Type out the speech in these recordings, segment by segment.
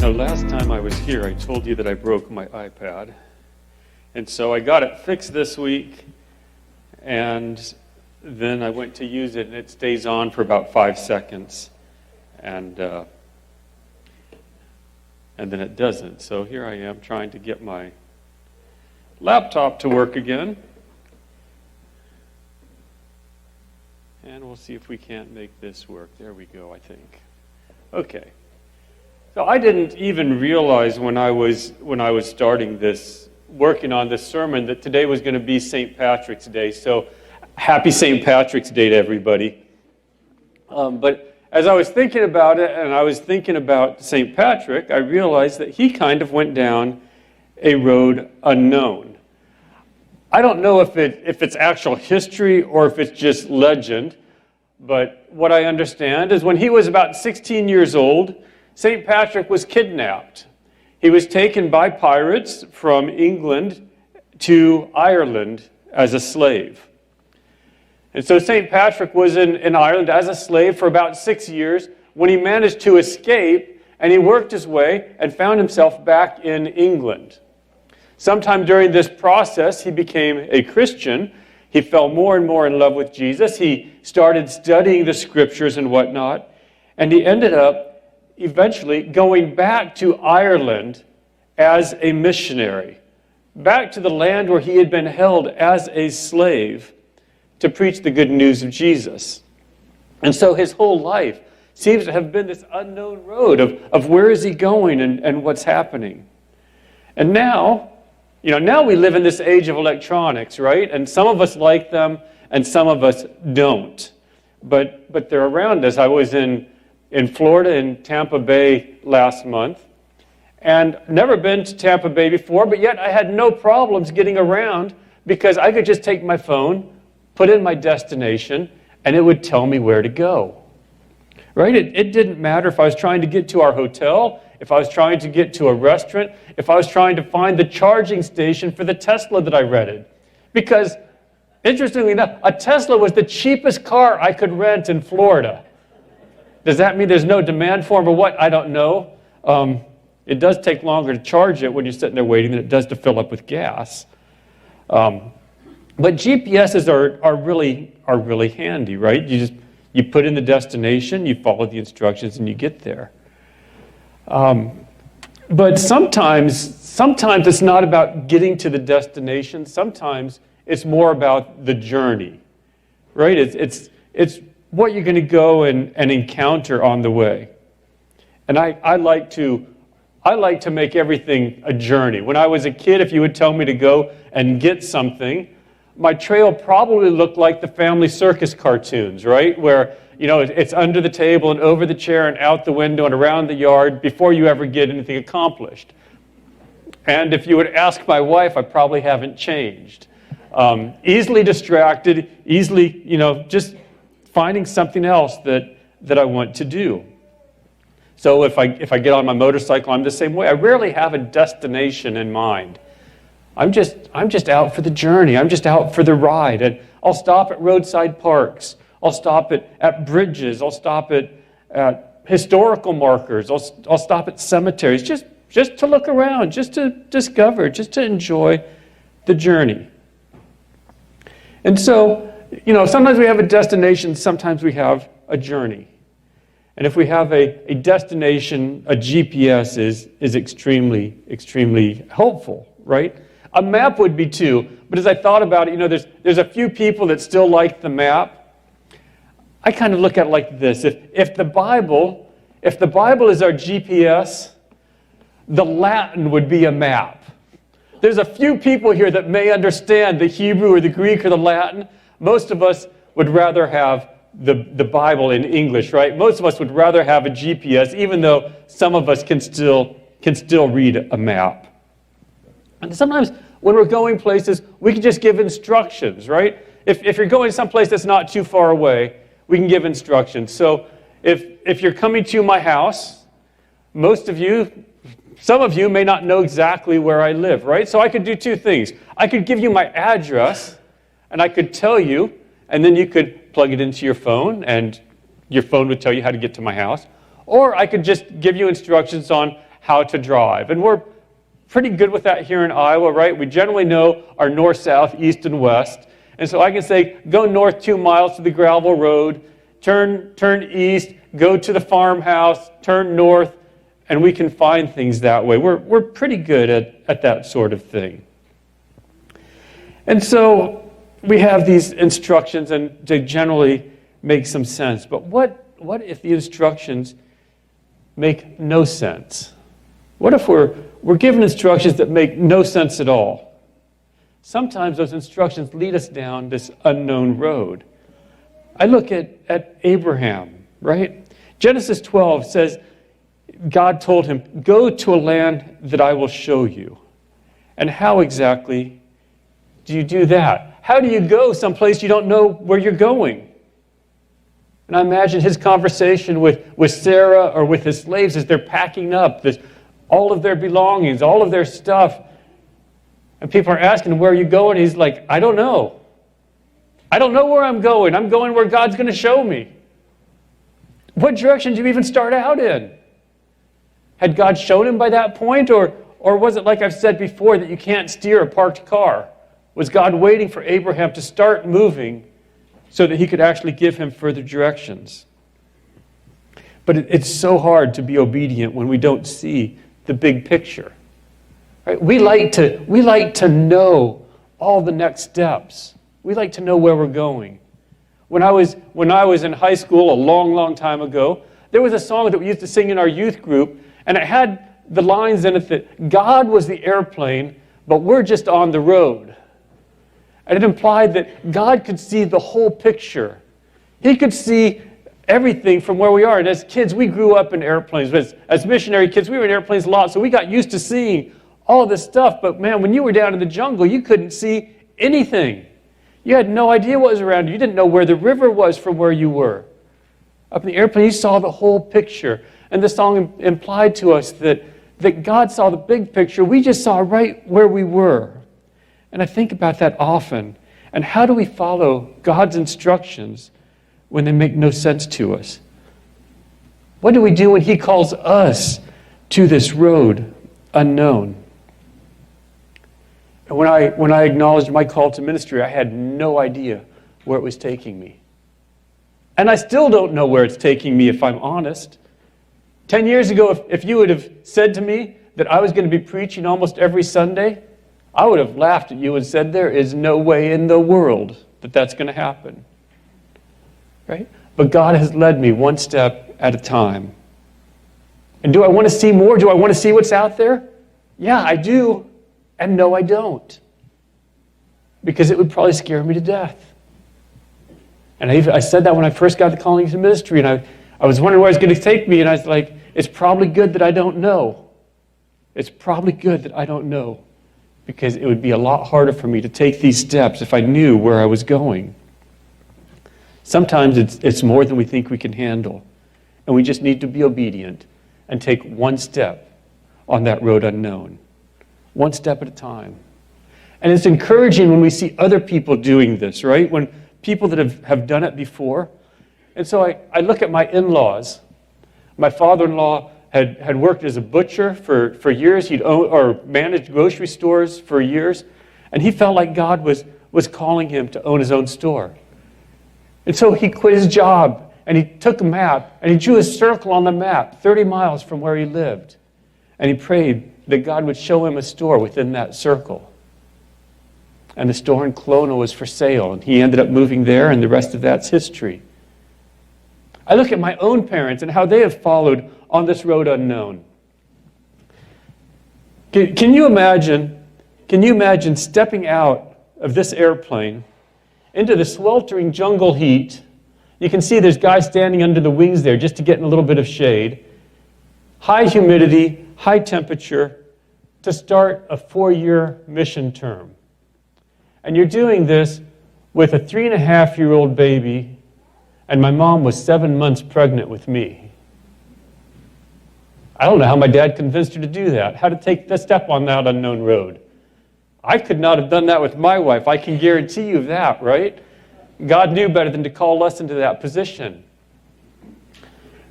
Last time I was here, I told you that I broke my iPad. And so I got it fixed this week, and then I went to use it, and it stays on for about 5 seconds. And then it doesn't. So here I am trying to get my laptop to work again. And we'll see if we can't make this work. There we go, I think. Okay. So I didn't even realize when I was starting this, working on this sermon, that today was going to be St. Patrick's Day. So happy St. Patrick's Day to everybody. But as I was thinking about it, and I was thinking about St. Patrick, I realized that he kind of went down a road unknown. I don't know if it's actual history or if it's just legend, but what I understand is when he was about 16 years old, St. Patrick was kidnapped. He was taken by pirates from England to Ireland as a slave. And so St. Patrick was in Ireland as a slave for about 6 years when he managed to escape, and he worked his way and found himself back in England. Sometime during this process, he became a Christian. He fell more and more in love with Jesus. He started studying the scriptures and whatnot, and he ended up eventually going back to Ireland as a missionary, back to the land where he had been held as a slave to preach the good news of Jesus. And so his whole life seems to have been this unknown road of where is he going and what's happening. And now, now we live in this age of electronics, right? And some of us like them and some of us don't. But they're around us. I was in Florida, in Tampa Bay last month, and never been to Tampa Bay before, but yet I had no problems getting around because I could just take my phone, put in my destination, and it would tell me where to go. Right? It didn't matter if I was trying to get to our hotel, if I was trying to get to a restaurant, if I was trying to find the charging station for the Tesla that I rented. Because, interestingly enough, a Tesla was the cheapest car I could rent in Florida. Does that mean there's no demand for them or what? I don't know. It does take longer to charge it when you're sitting there waiting than it does to fill up with gas. But GPSs are really handy, right? You put in the destination, you follow the instructions, and you get there. But sometimes it's not about getting to the destination. Sometimes it's more about the journey, right? It's what you're going to go and encounter on the way. And I like to make everything a journey. When I was a kid, if you would tell me to go and get something, my trail probably looked like the Family Circus cartoons, right? Where, it's under the table and over the chair and out the window and around the yard before you ever get anything accomplished. And if you would ask my wife, I probably haven't changed. Easily distracted, easily, just finding something else that I want to do. So if I get on my motorcycle, I'm the same way. I rarely have a destination in mind. I'm just out for the journey. I'm just out for the ride. And I'll stop at roadside parks. I'll stop at bridges. I'll stop at historical markers. I'll stop at cemeteries just to look around, just to discover, just to enjoy the journey. And so, sometimes we have a destination, sometimes we have a journey. And if we have a destination, a GPS is extremely, extremely helpful, right? A map would be too, but as I thought about it, there's a few people that still like the map. I kind of look at it like this. If the Bible is our GPS, the Latin would be a map. There's a few people here that may understand the Hebrew or the Greek or the Latin. Most of us would rather have the Bible in English, right? Most of us would rather have a GPS, even though some of us can still read a map. And sometimes when we're going places, we can just give instructions, right? If you're going someplace that's not too far away, we can give instructions. So if you're coming to my house, some of you may not know exactly where I live, right? So I could do two things. I could give you my address, and I could tell you, and then you could plug it into your phone, and your phone would tell you how to get to my house. Or I could just give you instructions on how to drive. And we're pretty good with that here in Iowa, right? We generally know our north, south, east, and west. And so I can say, go north 2 miles to the gravel road, turn east, go to the farmhouse, turn north, and we can find things that way. We're pretty good at that sort of thing. And so we have these instructions, and they generally make some sense. But what if the instructions make no sense? What if we're given instructions that make no sense at all? Sometimes those instructions lead us down this unknown road. I look at Abraham, right? Genesis 12 says, God told him, go to a land that I will show you. And how exactly do you do that? How do you go someplace you don't know where you're going? And I imagine his conversation with Sarah or with his slaves as they're packing up all of their belongings, all of their stuff. And people are asking, where are you going? He's like, I don't know. I don't know where I'm going. I'm going where God's going to show me. What direction do you even start out in? Had God shown him by that point? Or was it like I've said before, that you can't steer a parked car? Was God waiting for Abraham to start moving so that he could actually give him further directions? But it's so hard to be obedient when we don't see the big picture. Right? We like to know all the next steps. We like to know where we're going. When I was in high school a long, long time ago, there was a song that we used to sing in our youth group, and it had the lines in it that God was the airplane, but we're just on the road. And it implied that God could see the whole picture. He could see everything from where we are. And as kids, we grew up in airplanes. As missionary kids, we were in airplanes a lot, so we got used to seeing all this stuff. But man, when you were down in the jungle, you couldn't see anything. You had no idea what was around you. You didn't know where the river was from where you were. Up in the airplane, you saw the whole picture. And the song implied to us that God saw the big picture. We just saw right where we were. And I think about that often. And how do we follow God's instructions when they make no sense to us? What do we do when He calls us to this road unknown? And when I acknowledged my call to ministry, I had no idea where it was taking me. And I still don't know where it's taking me, if I'm honest. 10 years ago, if you would have said to me that I was going to be preaching almost every Sunday, I would have laughed at you and said, there is no way in the world that that's going to happen. Right? But God has led me one step at a time. And do I want to see more? Do I want to see what's out there? Yeah, I do. And no, I don't. Because it would probably scare me to death. And I said that when I first got the calling to ministry, and I was wondering where it's going to take me, and I was like, it's probably good that I don't know. It's probably good that I don't know, because it would be a lot harder for me to take these steps if I knew where I was going. Sometimes it's more than we think we can handle, and we just need to be obedient and take one step on that road unknown, one step at a time. And it's encouraging when we see other people doing this, right? When people that have done it before. And so I look at my in-laws. My father-in-law had worked as a butcher for years. He'd owned or managed grocery stores for years. And he felt like God was calling him to own his own store. And so he quit his job, and he took a map, and he drew a circle on the map 30 miles from where he lived. And he prayed that God would show him a store within that circle. And the store in Kelowna was for sale, and he ended up moving there, and the rest of that's history. I look at my own parents and how they have followed on this road unknown. Can you imagine stepping out of this airplane into the sweltering jungle heat? You can see there's guys standing under the wings there just to get in a little bit of shade. High humidity, high temperature, to start a 4-year mission term. And you're doing this with a 3.5-year-old baby And my mom was 7 months pregnant with me. I don't know how my dad convinced her to do that, how to take the step on that unknown road. I could not have done that with my wife. I can guarantee you that, right? God knew better than to call us into that position.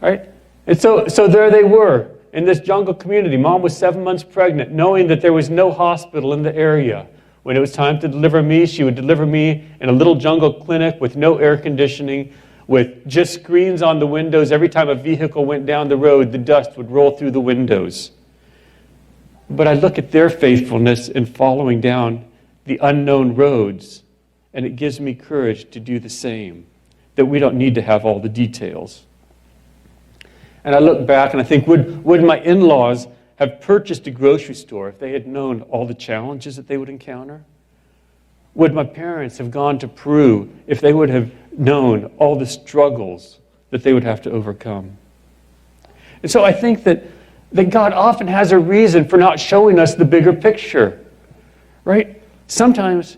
Right? And so there they were in this jungle community. Mom was 7 months pregnant, knowing that there was no hospital in the area. When it was time to deliver me, she would deliver me in a little jungle clinic with no air conditioning, with just screens on the windows. Every time a vehicle went down the road, the dust would roll through the windows. But I look at their faithfulness in following down the unknown roads, and it gives me courage to do the same, that we don't need to have all the details. And I look back and I think, would my in-laws have purchased a grocery store if they had known all the challenges that they would encounter? Would my parents have gone to Peru if they would have known all the struggles that they would have to overcome? And so I think that God often has a reason for not showing us the bigger picture, right? Sometimes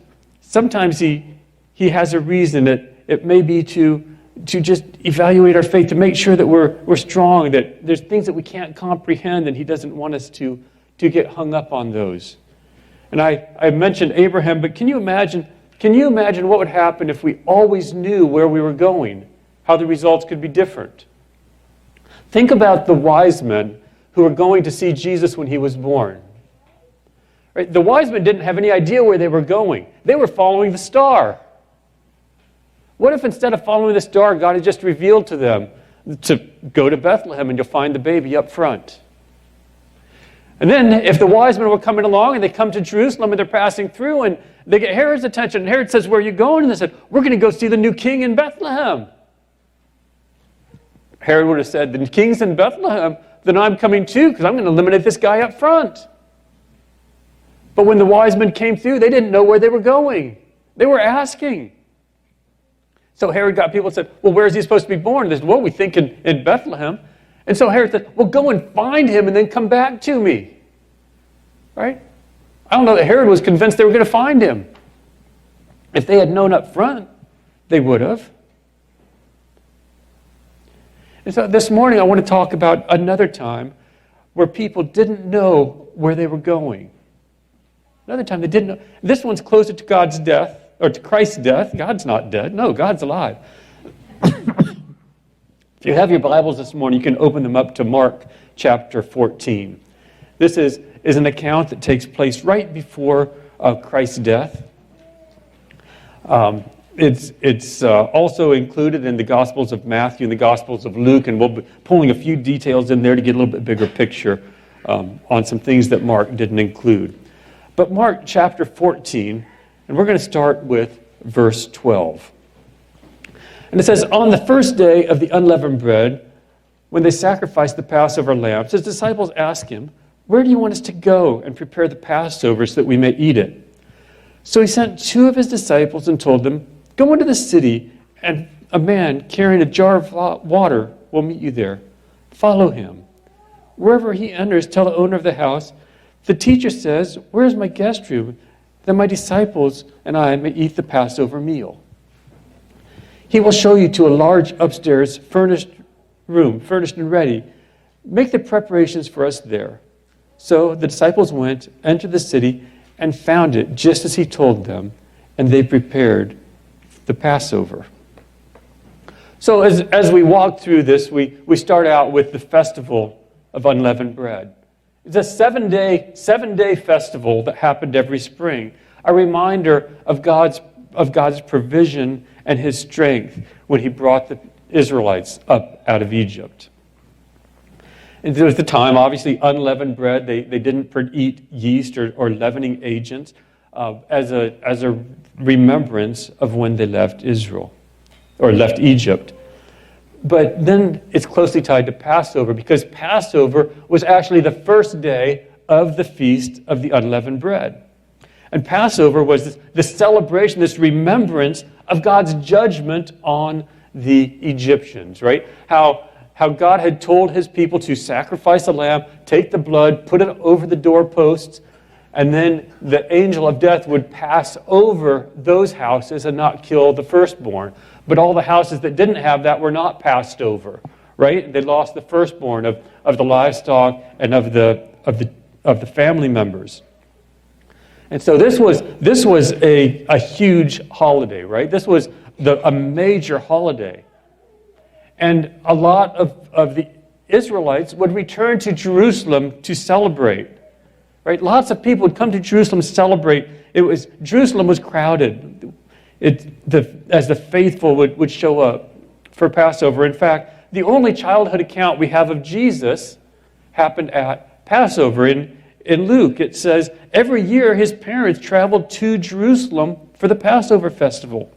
he has a reason that it may be to just evaluate our faith, to make sure that we're strong, that there's things that we can't comprehend, and he doesn't want us to get hung up on those. And I mentioned Abraham, but can you imagine what would happen if we always knew where we were going, how the results could be different? Think about the wise men who were going to see Jesus when he was born. Right? The wise men didn't have any idea where they were going. They were following the star. What if instead of following the star, God had just revealed to them to go to Bethlehem and you'll find the baby up front? And then if the wise men were coming along and they come to Jerusalem and they're passing through and they get Herod's attention, and Herod says, "Where are you going?" And they said, "We're going to go see the new king in Bethlehem." Herod would have said, "The king's in Bethlehem, then I'm coming too, because I'm going to eliminate this guy up front." But when the wise men came through, they didn't know where they were going. They were asking. So Herod got people and said, "Well, where is he supposed to be born?" They said, "Well, we think in Bethlehem." And so Herod said, "Well, go and find him and then come back to me." Right? I don't know that Herod was convinced they were going to find him. If they had known up front, they would have. And so this morning I want to talk about another time where people didn't know where they were going. Another time they didn't know. This one's closer to God's death, or to Christ's death. God's not dead. No, God's alive. If you have your Bibles this morning, you can open them up to Mark chapter 14. This is an account that takes place right before Christ's death. It's also included in the Gospels of Matthew and the Gospels of Luke, and we'll be pulling a few details in there to get a little bit bigger picture on some things that Mark didn't include. But Mark chapter 14, and we're going to start with verse 12. And it says, "On the first day of the unleavened bread, when they sacrificed the Passover lambs, his disciples asked him, 'Where do you want us to go and prepare the Passover so that we may eat it?' So he sent two of his disciples and told them, 'Go into the city, and a man carrying a jar of water will meet you there. Follow him. Wherever he enters, tell the owner of the house, the teacher says, "Where is my guest room, that my disciples and I may eat the Passover meal?" He will show you to a large upstairs furnished room, furnished and ready. Make the preparations for us there.' So the disciples went, entered the city, and found it just as he told them, and they prepared the Passover." So as we walk through this, we start out with the festival of unleavened bread. It's a seven-day festival that happened every spring, a reminder of God's provision and his strength when he brought the Israelites up out of Egypt. And there was the time, obviously, unleavened bread. They didn't eat yeast or leavening agents as a remembrance of when they left Israel, or left Egypt. But then it's closely tied to Passover, because Passover was actually the first day of the feast of the unleavened bread. And Passover was this celebration, this remembrance of God's judgment on the Egyptians, right? How God had told his people to sacrifice a lamb, take the blood, put it over the doorposts, and then the angel of death would pass over those houses and not kill the firstborn. But all the houses that didn't have that were not passed over, right? They lost the firstborn of the livestock and of the family members. And so this was a huge holiday, right? This was a major holiday. And a lot of the Israelites would return to Jerusalem to celebrate, right? Lots of people would come to Jerusalem to celebrate. Jerusalem was crowded as the faithful would show up for Passover. In fact, the only childhood account we have of Jesus happened at Passover. In Luke, it says, every year his parents traveled to Jerusalem for the Passover festival.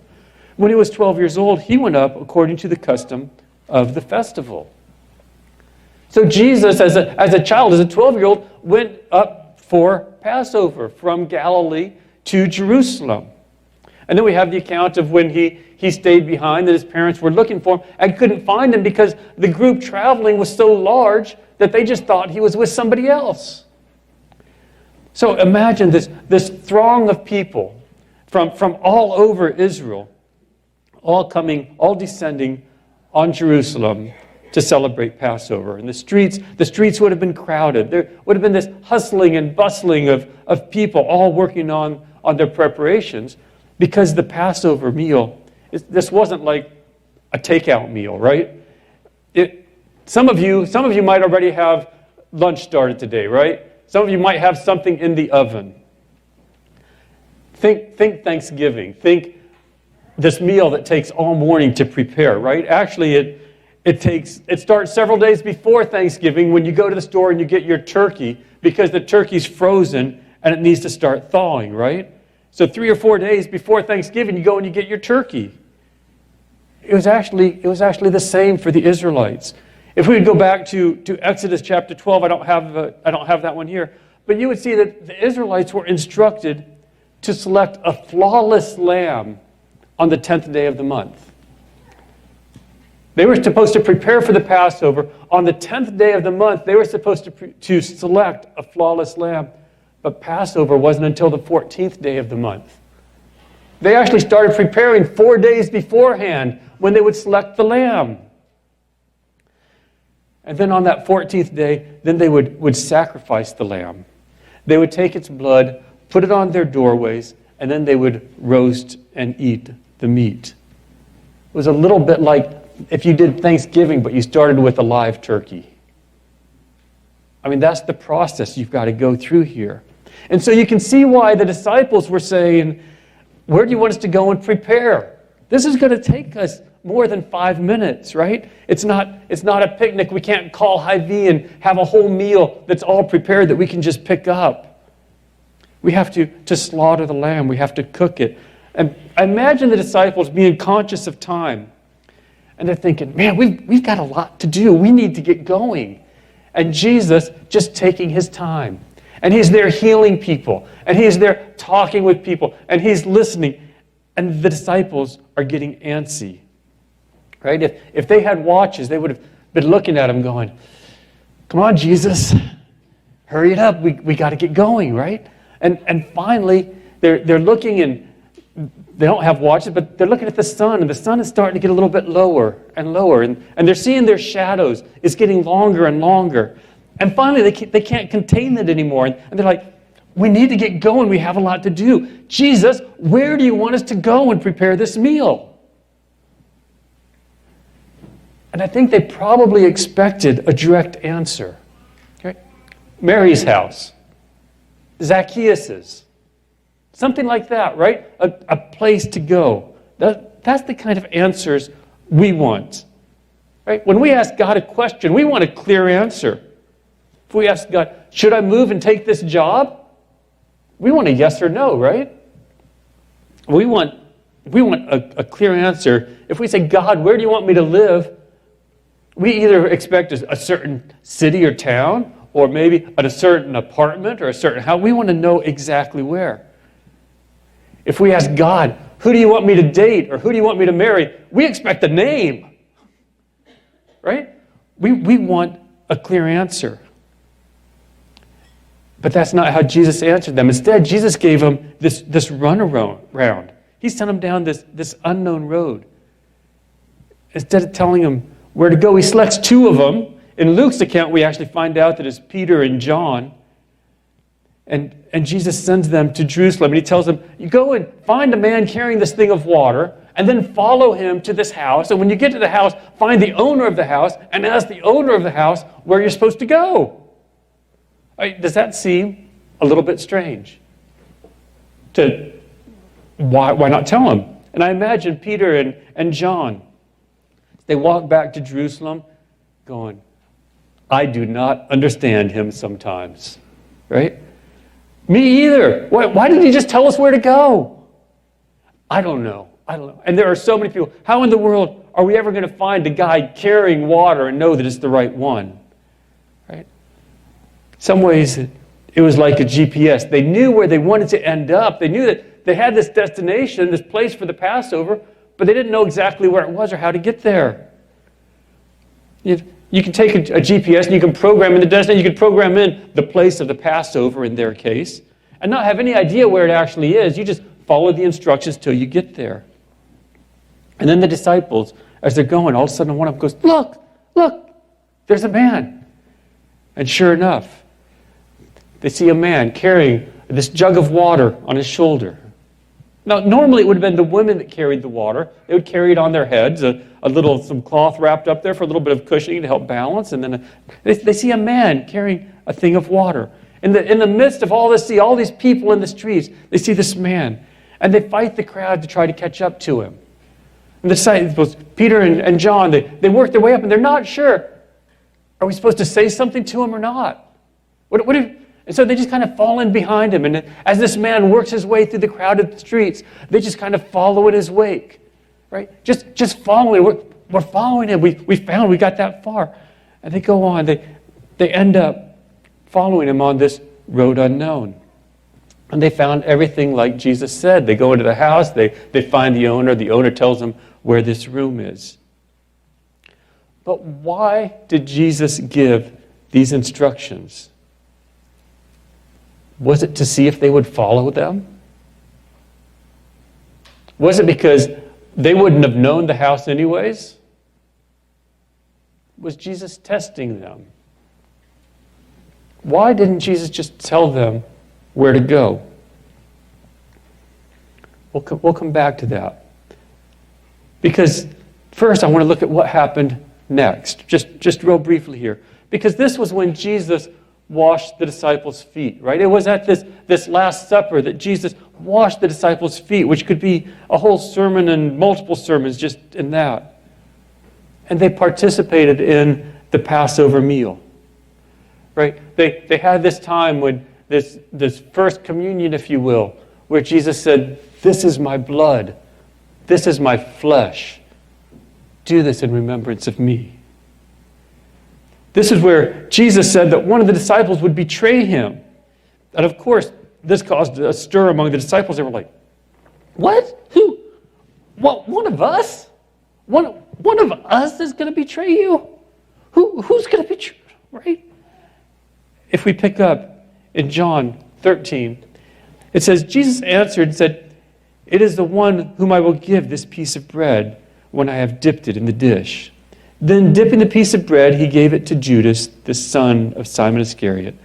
When he was 12 years old, he went up according to the custom of the festival. So Jesus, as a child, as a 12-year-old, went up for Passover from Galilee to Jerusalem. And then we have the account of when he stayed behind, that his parents were looking for him and couldn't find him because the group traveling was so large that they just thought he was with somebody else. So imagine this throng of people from all over Israel, all descending on Jerusalem to celebrate Passover. And the streets would have been crowded. There would have been this hustling and bustling of people all working on their preparations, because the Passover meal, this wasn't like a takeout meal, right? Some of you might already have lunch started today, right? Some of you might have something in the oven. Think Thanksgiving. Think this meal that takes all morning to prepare, right? Actually, it starts several days before Thanksgiving when you go to the store and you get your turkey, because the turkey's frozen and it needs to start thawing, right? So 3 or 4 days before Thanksgiving, you go and you get your turkey. It was actually the same for the Israelites. If we would go back to Exodus chapter 12, I don't have that one here, but you would see that the Israelites were instructed to select a flawless lamb on the 10th day of the month. They were supposed to prepare for the Passover. On the 10th day of the month, they were supposed to select a flawless lamb. But Passover wasn't until the 14th day of the month. They actually started preparing 4 days beforehand when they would select the lamb. And then on that 14th day, then they would sacrifice the lamb. They would take its blood, put it on their doorways, and then they would roast and eat the meat. It was a little bit like if you did Thanksgiving, but you started with a live turkey. I mean, that's the process you've got to go through here. And so you can see why the disciples were saying, where do you want us to go and prepare? This is going to take us more than 5 minutes, right? It's not a picnic. We can't call Hy-Vee and have a whole meal that's all prepared that we can just pick up. We have to slaughter the lamb. We have to cook it. And I imagine the disciples being conscious of time. And they're thinking, man, we've got a lot to do. We need to get going. And Jesus just taking his time. And he's there healing people. And he's there talking with people. And he's listening. And the disciples are getting antsy. Right? If they had watches, they would have been looking at him going, come on, Jesus. Hurry it up. We got to get going, right? And finally, they're looking, and they don't have watches, but they're looking at the sun. And the sun is starting to get a little bit lower and lower. And they're seeing their shadows. It's getting longer and longer. And finally, they can't contain it anymore. And they're like, we need to get going. We have a lot to do. Jesus, where do you want us to go and prepare this meal? And I think they probably expected a direct answer. Okay? Mary's house. Zacchaeus's. Something like that, right? A place to go. That's the kind of answers we want. Right? When we ask God a question, we want a clear answer. If we ask God, should I move and take this job? We want a yes or no, right? We want a clear answer. If we say, God, where do you want me to live? We either expect a certain city or town, or maybe a certain apartment or a certain house. We want to know exactly where. If we ask God, who do you want me to date or who do you want me to marry? We expect a name, right? We want a clear answer. But that's not how Jesus answered them. Instead, Jesus gave them this runaround. He sent them down this unknown road. instead of telling them where to go, he selects two of them. In Luke's account, we actually find out that it's Peter and John. And Jesus sends them to Jerusalem, and he tells them, you go and find a man carrying this thing of water, and then follow him to this house. And when you get to the house, find the owner of the house, and ask the owner of the house where you're supposed to go. Does that seem a little bit strange? Why not tell him? And I imagine Peter and John, they walk back to Jerusalem going, I do not understand him sometimes, right? Me either. Why didn't he just tell us where to go? I don't know. And there are so many people. How in the world are we ever going to find a guy carrying water and know that it's the right one? Right? Some ways it was like a GPS. They knew where they wanted to end up. They knew that they had this destination, this place for the Passover, but they didn't know exactly where it was or how to get there. You can take a GPS and you can program in the destination. You can program in the place of the Passover in their case and not have any idea where it actually is. You just follow the instructions till you get there. And then the disciples, as they're going, all of a sudden one of them goes, look, there's a man. And sure enough, they see a man carrying this jug of water on his shoulder. Now, normally it would have been the women that carried the water. They would carry it on their heads, some cloth wrapped up there for a little bit of cushioning to help balance. And then they see a man carrying a thing of water. In the midst of all this, see all these people in the streets, they see this man. And they fight the crowd to try to catch up to him. And the disciples, Peter and John, they work their way up and they're not sure. Are we supposed to say something to him or not? And so they just kind of fall in behind him. And as this man works his way through the crowded streets, they just kind of follow in his wake. Right? Just following. We're following him. We got that far. And they go on. They end up following him on this road unknown. And they found everything like Jesus said. They go into the house. They find the owner. The owner tells them where this room is. But why did Jesus give these instructions? Was it to see if they would follow them? Was it because they wouldn't have known the house anyways? Was Jesus testing them? Why didn't Jesus just tell them where to go? We'll come back to that. Because first I want to look at what happened next, just real briefly here. Because this was when Jesus washed the disciples' feet, right? It was at this Last Supper that Jesus washed the disciples' feet, which could be a whole sermon and multiple sermons just in that. And they participated in the Passover meal, right? They had this time when this first communion, if you will, where Jesus said, this is my blood, this is my flesh. Do this in remembrance of me. This is where Jesus said that one of the disciples would betray him. And of course, this caused a stir among the disciples. They were like, what? Who? What, one of us? One of us is going to betray you? Who's going to betray you? Right? If we pick up in John 13, it says, Jesus answered and said, it is the one whom I will give this piece of bread when I have dipped it in the dish. Then, dipping the piece of bread, he gave it to Judas, the son of Simon Iscariot.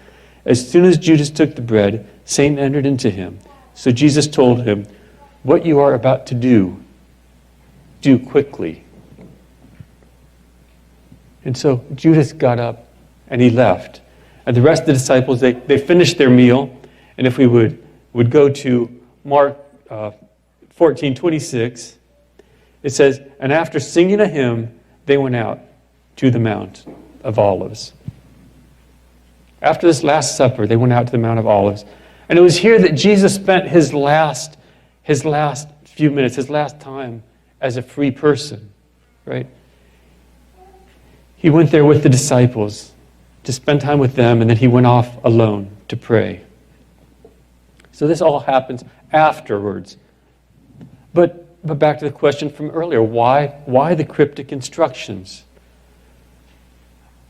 As soon as Judas took the bread, Satan entered into him. So Jesus told him, what you are about to do quickly. And so Judas got up and he left. And the rest of the disciples, they finished their meal. And if we would go to Mark 14:26, it says, and after singing a hymn, they went out to the Mount of Olives. After this Last Supper, they went out to the Mount of Olives. And it was here that Jesus spent his last few minutes, his last time as a free person, right? He went there with the disciples to spend time with them, and then he went off alone to pray. So this all happens afterwards. But back to the question from earlier, why the cryptic instructions?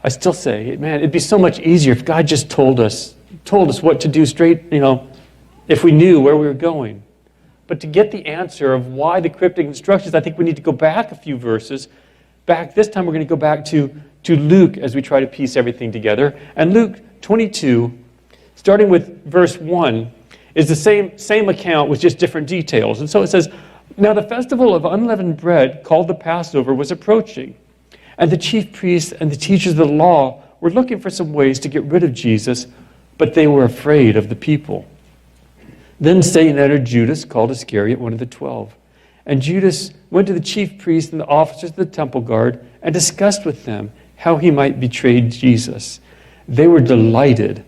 I still say, man, it'd be so much easier if God just told us what to do straight, if we knew where we were going. But to get the answer of why the cryptic instructions, I think we need to go back a few verses This time we're going to go back to Luke as we try to piece everything together. And Luke 22, starting with verse 1, is the same account with just different details. And so it says, "Now the festival of unleavened bread, called the Passover, was approaching. And the chief priests and the teachers of the law were looking for some ways to get rid of Jesus, but they were afraid of the people. Then Satan entered Judas, called Iscariot, one of the 12. And Judas went to the chief priests and the officers of the temple guard and discussed with them how he might betray Jesus. They were delighted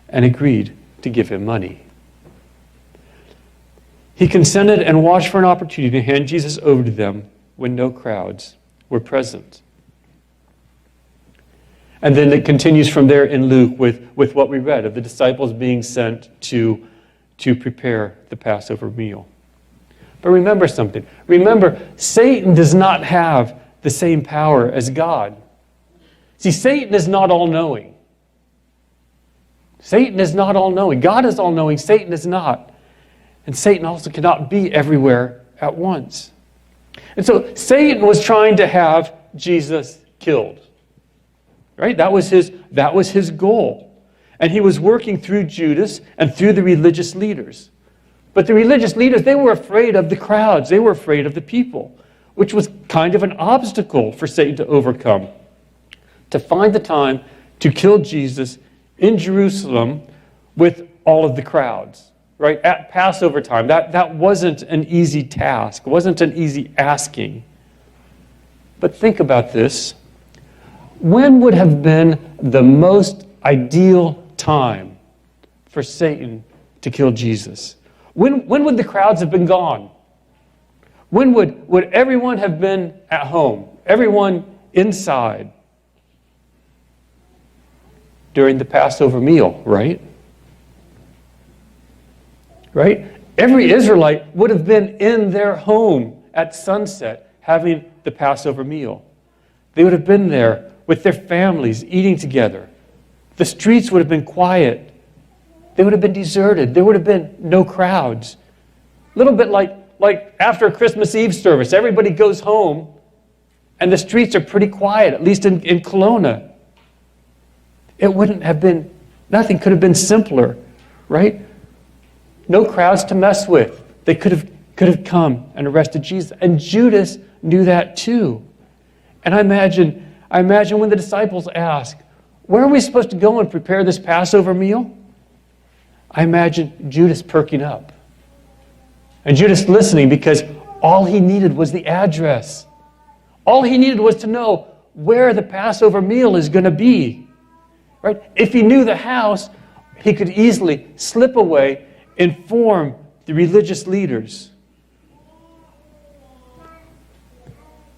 and agreed to give him money. He consented and watched for an opportunity to hand Jesus over to them when no crowds were present." And then it continues from there in Luke with what we read of the disciples being sent to prepare the Passover meal. But remember something. Remember, Satan does not have the same power as God. See, Satan is not all-knowing. Satan is not all-knowing. God is all-knowing. Satan is not. And Satan also cannot be everywhere at once. And so Satan was trying to have Jesus killed. Right? That was his goal. And he was working through Judas and through the religious leaders. But the religious leaders, they were afraid of the crowds. They were afraid of the people, which was kind of an obstacle for Satan to overcome. To find the time to kill Jesus in Jerusalem with all of the crowds, right? At Passover time. That wasn't an easy task. It wasn't an easy asking. But think about this. When would have been the most ideal time for Satan to kill Jesus? When would the crowds have been gone? When would everyone have been at home? Everyone inside? During the Passover meal, right? Right? Every Israelite would have been in their home at sunset having the Passover meal. They would have been there with their families eating together. The streets would have been quiet. They would have been deserted. There would have been no crowds. A little bit like after a Christmas Eve service, everybody goes home and the streets are pretty quiet, at least in Kelowna. It wouldn't have been, nothing could have been simpler, right? No crowds to mess with. They could have come and arrested Jesus. And Judas knew that too. And I imagine when the disciples ask, "Where are we supposed to go and prepare this Passover meal?" I imagine Judas perking up. And Judas listening, because all he needed was the address. All he needed was to know where the Passover meal is going to be. Right? If he knew the house, he could easily slip away, inform the religious leaders.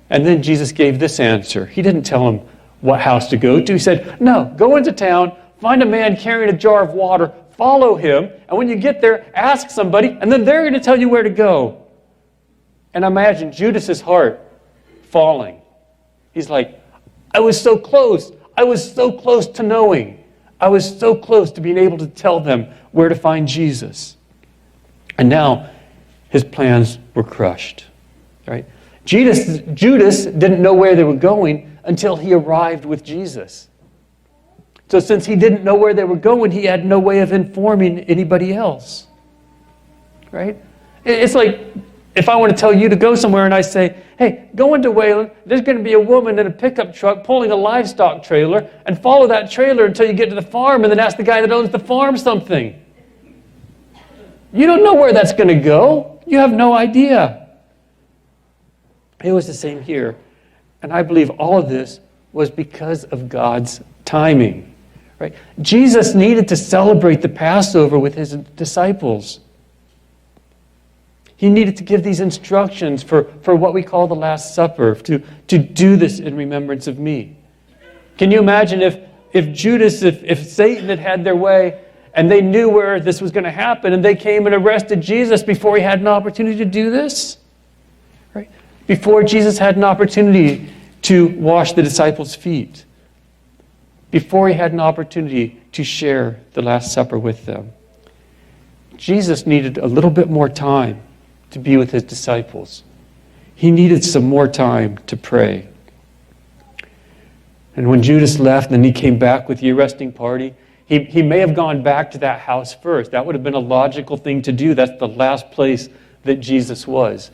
And then Jesus gave this answer. He didn't tell him what house to go to. He said, "No, go into town, find a man carrying a jar of water, follow him, and when you get there, ask somebody, and then they're going to tell you where to go." And imagine Judas's heart falling. He's like, I was so close. I was so close to knowing. I was so close to being able to tell them where to find Jesus. And now his plans were crushed. Right? Judas didn't know where they were going until he arrived with Jesus. So since he didn't know where they were going, he had no way of informing anybody else. Right? It's like if I want to tell you to go somewhere and I say, "Hey, go into Wayland, there's going to be a woman in a pickup truck pulling a livestock trailer, and follow that trailer until you get to the farm and then ask the guy that owns the farm something." You don't know where that's going to go. You have no idea. It was the same here. And I believe all of this was because of God's timing. Right? Jesus needed to celebrate the Passover with his disciples. He needed to give these instructions for what we call the Last Supper, to do this in remembrance of me. Can you imagine if Judas, if Satan had their way, and they knew where this was going to happen, and they came and arrested Jesus before he had an opportunity to do this? Right? Before Jesus had an opportunity to wash the disciples' feet. Before he had an opportunity to share the Last Supper with them. Jesus needed a little bit more time to be with his disciples. He needed some more time to pray. And when Judas left, and then he came back with the arresting party, he may have gone back to that house first. That would have been a logical thing to do. That's the last place that Jesus was.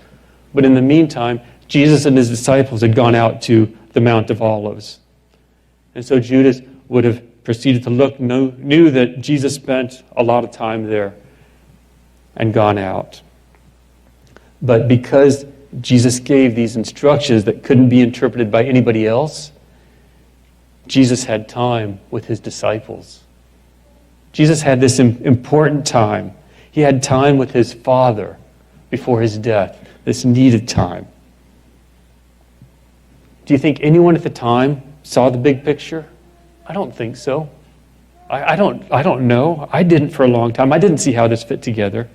But in the meantime, Jesus and his disciples had gone out to the Mount of Olives. And so Judas would have proceeded to look, knew that Jesus spent a lot of time there, and gone out. But because Jesus gave these instructions that couldn't be interpreted by anybody else, Jesus had time with his disciples. Jesus had this important time. He had time with his Father before his death, this needed time. Do you think anyone at the time saw the big picture? I don't think so. I don't know. I didn't for a long time. I didn't see how this fit together.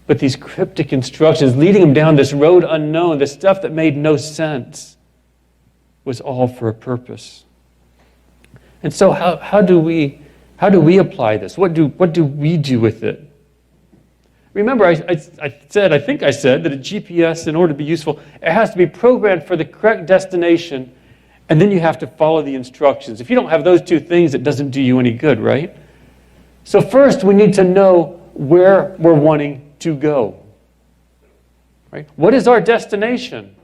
But these cryptic instructions leading him down this road unknown, the stuff that made no sense, was all for a purpose. And so how do we apply this? What do we do with it? Remember, I think I said that a GPS, in order to be useful, it has to be programmed for the correct destination, and then you have to follow the instructions. If you don't have those two things, it doesn't do you any good, right? So first, we need to know where we're wanting to go. Right? What is our destination?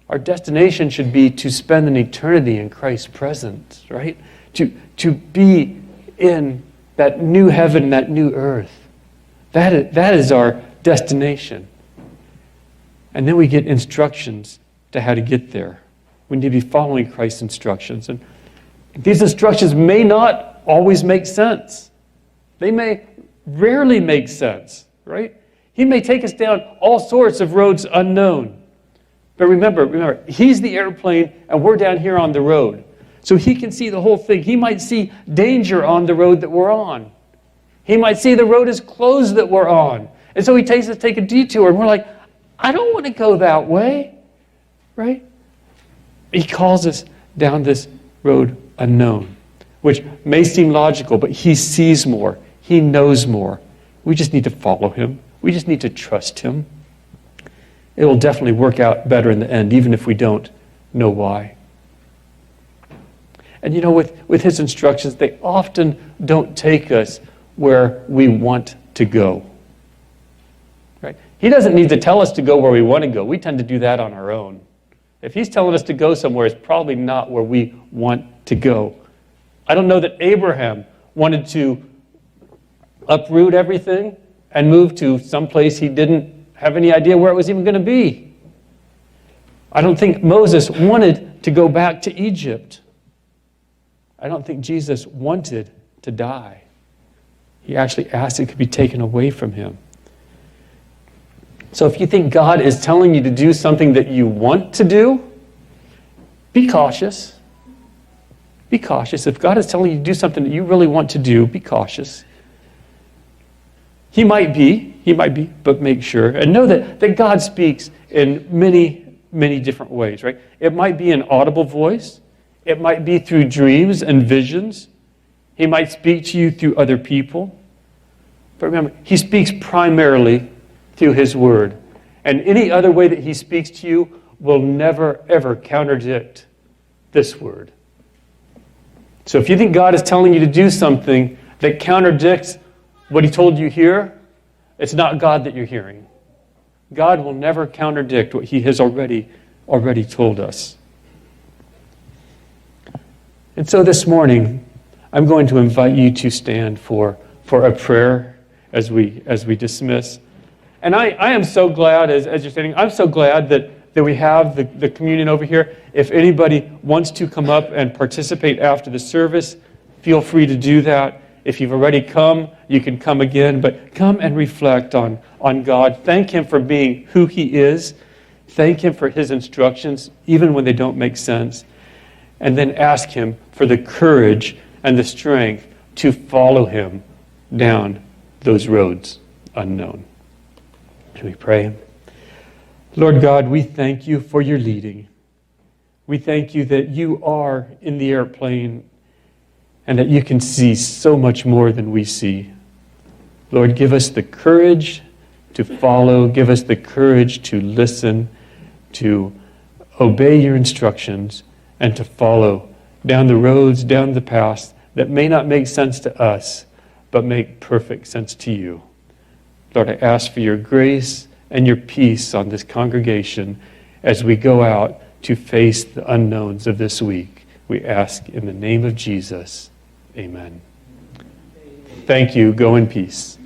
Our destination should be to spend an eternity in Christ's presence, right? To be in that new heaven, that new earth. That is our destination. And then we get instructions to how to get there. We need to be following Christ's instructions. And these instructions may not always make sense. They may rarely make sense, right? He may take us down all sorts of roads unknown. But remember, he's the airplane and we're down here on the road. So he can see the whole thing. He might see danger on the road that we're on. He might see the road is closed that we're on. And so he takes us to take a detour and we're like, I don't want to go that way, right? He calls us down this road unknown, which may seem logical, but he sees more. He knows more. We just need to follow him. We just need to trust him. It will definitely work out better in the end, even if we don't know why. And with his instructions, they often don't take us where we want to go. Right? He doesn't need to tell us to go where we want to go. We tend to do that on our own. If he's telling us to go somewhere, it's probably not where we want to go. I don't know that Abraham wanted to uproot everything and move to some place he didn't have any idea where it was even going to be. I don't think Moses wanted to go back to Egypt. I don't think Jesus wanted to die. He actually asked it could be taken away from him. So if you think God is telling you to do something that you want to do, be cautious. Be cautious. If God is telling you to do something that you really want to do, be cautious. He might be, but make sure. And know that God speaks in many, many different ways, right? It might be an audible voice. It might be through dreams and visions. He might speak to you through other people. But remember, he speaks primarily through his word. And any other way that he speaks to you will never, ever contradict this word. So if you think God is telling you to do something that contradicts what he told you here, it's not God that you're hearing. God will never contradict what he has already told us. And so this morning, I'm going to invite you to stand for a prayer as we dismiss. And I am so glad, as you're standing, I'm so glad that we have the communion over here. If anybody wants to come up and participate after the service, feel free to do that. If you've already come, you can come again, but come and reflect on God. Thank him for being who he is. Thank him for his instructions, even when they don't make sense. And then ask him for the courage and the strength to follow him down those roads unknown. Can we pray? Lord God, we thank you for your leading. We thank you that you are in the airplane and that you can see so much more than we see. Lord, give us the courage to follow. Give us the courage to listen, to obey your instructions and to follow down the roads, down the paths that may not make sense to us, but make perfect sense to you. Lord, I ask for your grace and your peace on this congregation as we go out to face the unknowns of this week. We ask in the name of Jesus. Amen. Thank you. Go in peace.